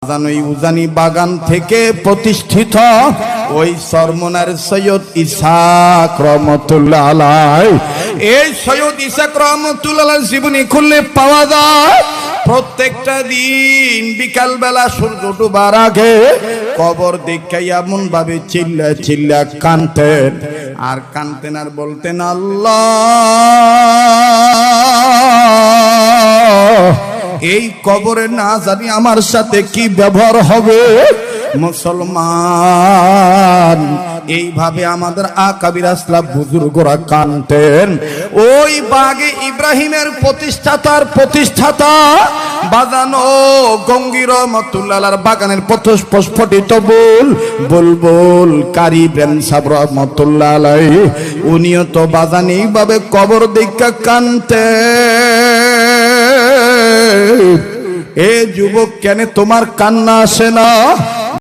জানোই উজানি বাগান থেকে প্রতিষ্ঠিত ওই সরমনার সৈয়দ ইসহাক রহমতুল্লাহ আলাইহি। এই সৈয়দ ইসহাক রহমতুল্লাহ আলাইহির জীবনী খুললে পাওয়া যায় প্রত্যেকটা দিন বিকাল বেলা সূর্য ডোবার আগে কবর দেখে এমন ভাবে চিল্লা চিল্লা কাঁদতেন আর কাঁদতেন আর বলতেন, আল্লাহ এই কবরে না জানি আমার সাথে কি ব্যবহার হবে। মুসলমান, এইভাবে আমাদের আকাবির আসলাফ বুজুর্গরা কাঁদতেন। ওই বাগে ইব্রাহিমের প্রতিষ্ঠাতা বাজানো গঙ্গির রহমতুল্লাহ আলাইহির বাগানের প্রস্ফুটিত বুলবুল কারি ইব্রাহিম সাহেব রহমতুল্লাহ আলাইহি, উনিও তো বাজান এইভাবে কবর দেখা কাঁদতেন। এ যুবক, কেন তোমার কান্না আসে না?